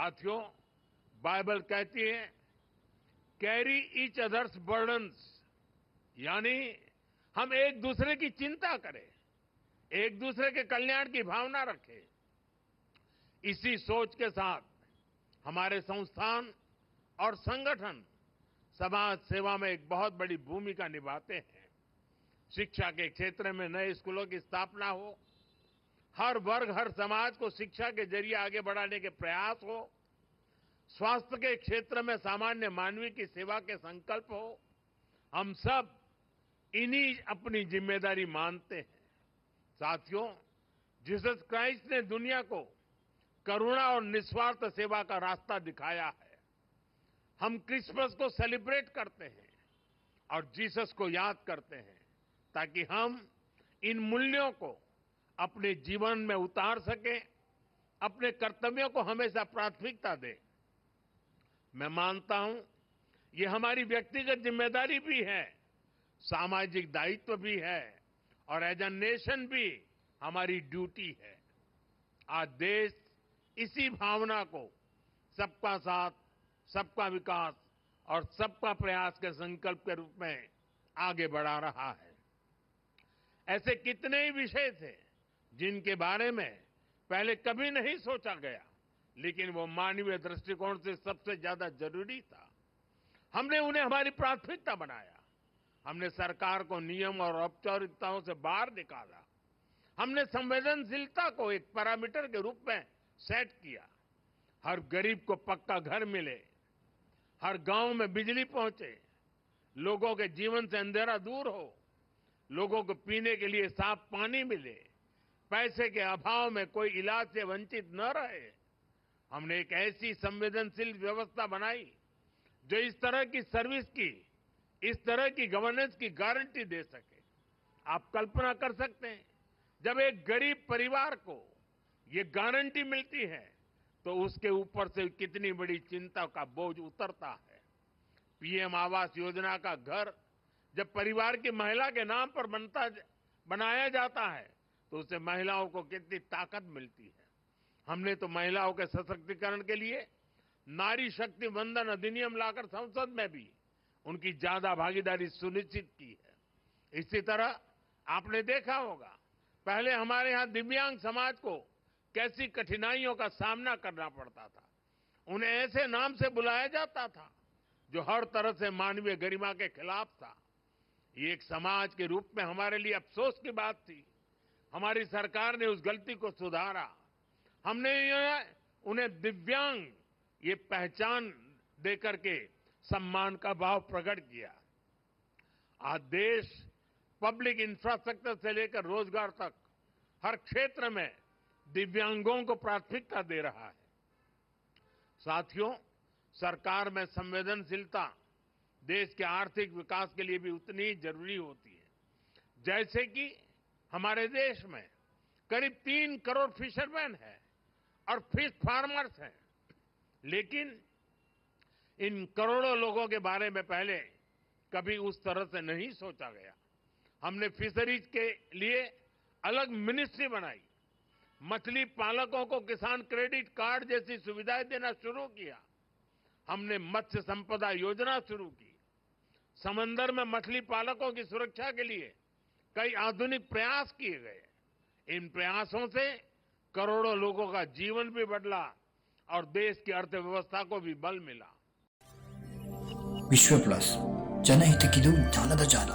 साथियों, बाइबल कहती है कैरी ईच अदर्स बर्डन्स, यानी हम एक दूसरे की चिंता करें, एक दूसरे के कल्याण की भावना रखें। इसी सोच के साथ हमारे संस्थान और संगठन समाज सेवा में एक बहुत बड़ी भूमिका निभाते हैं। शिक्षा के क्षेत्र में नए स्कूलों की स्थापना हो, हर वर्ग हर समाज को शिक्षा के जरिए आगे बढ़ाने के प्रयास हो, स्वास्थ्य के क्षेत्र में सामान्य मानवीय की सेवा के संकल्प हो, हम सब इन्हीं अपनी जिम्मेदारी मानते हैं। साथियों, जीसस क्राइस्ट ने दुनिया को करुणा और निस्वार्थ सेवा का रास्ता दिखाया है। हम क्रिसमस को सेलिब्रेट करते हैं और जीसस को याद करते हैं ताकि हम इन मूल्यों को अपने जीवन में उतार सकें, अपने कर्तव्यों को हमेशा प्राथमिकता दें। मैं मानता हूं ये हमारी व्यक्तिगत जिम्मेदारी भी है, सामाजिक दायित्व भी है और एज अ नेशन भी हमारी ड्यूटी है। आज देश इसी भावना को सबका साथ, सबका विकास और सबका प्रयास के संकल्प के रूप में आगे बढ़ा रहा है। ऐसे कितने ही विषय थे जिनके बारे में पहले कभी नहीं सोचा गया, लेकिन वो मानवीय दृष्टिकोण से सबसे ज्यादा जरूरी था। हमने उन्हें हमारी प्राथमिकता बनाया। हमने सरकार को नियम और औपचारिकताओं से बाहर निकाला। हमने संवेदनशीलता को एक पैरामीटर के रूप में सेट किया। हर गरीब को पक्का घर मिले, हर गांव में बिजली पहुंचे, लोगों के जीवन से अंधेरा दूर हो, लोगों को पीने के लिए साफ पानी मिले, पैसे के अभाव में कोई इलाज से वंचित न रहे। हमने एक ऐसी संवेदनशील व्यवस्था बनाई जो इस तरह की सर्विस की, इस तरह की गवर्नेंस की गारंटी दे सके। आप कल्पना कर सकते हैं, जब एक गरीब परिवार को ये गारंटी मिलती है तो उसके ऊपर से कितनी बड़ी चिंता का बोझ उतरता है। पीएम आवास योजना का घर जब परिवार की महिला के नाम पर बनाया जाता है तो उससे महिलाओं को कितनी ताकत मिलती है। हमने तो महिलाओं के सशक्तिकरण के लिए नारी शक्ति वंदन अधिनियम लाकर संसद में भी उनकी ज्यादा भागीदारी सुनिश्चित की है। इसी तरह आपने देखा होगा, पहले हमारे यहां दिव्यांग समाज को कैसी कठिनाइयों का सामना करना पड़ता था। उन्हें ऐसे नाम से बुलाया जाता था जो हर तरह से मानवीय गरिमा के खिलाफ था। ये एक समाज के रूप में हमारे लिए अफसोस की बात थी। हमारी सरकार ने उस गलती को सुधारा। हमने उन्हें दिव्यांग ये पहचान देकर के सम्मान का भाव प्रकट किया। आज देश पब्लिक इंफ्रास्ट्रक्चर से लेकर रोजगार तक हर क्षेत्र में दिव्यांगों को प्राथमिकता दे रहा है। साथियों, सरकार में संवेदनशीलता देश के आर्थिक विकास के लिए भी उतनी ही जरूरी होती है। जैसे कि हमारे देश में करीब 3 करोड़ फिशरमैन हैं और फिश फार्मर्स हैं, लेकिन इन करोड़ों लोगों के बारे में पहले कभी उस तरह से नहीं सोचा गया। हमने फिशरीज के लिए अलग मिनिस्ट्री बनाई, मछली पालकों को किसान क्रेडिट कार्ड जैसी सुविधाएं देना शुरू किया। हमने मत्स्य संपदा योजना शुरू की। समंदर में मछली पालकों की सुरक्षा के लिए कई आधुनिक प्रयास किए गए। इन प्रयासों से करोड़ों लोगों का जीवन भी बदला और देश की अर्थव्यवस्था को भी बल मिला। विश्व प्लस जनहितक्किದು ಜ್ಞಾನದ ಜಾಲ।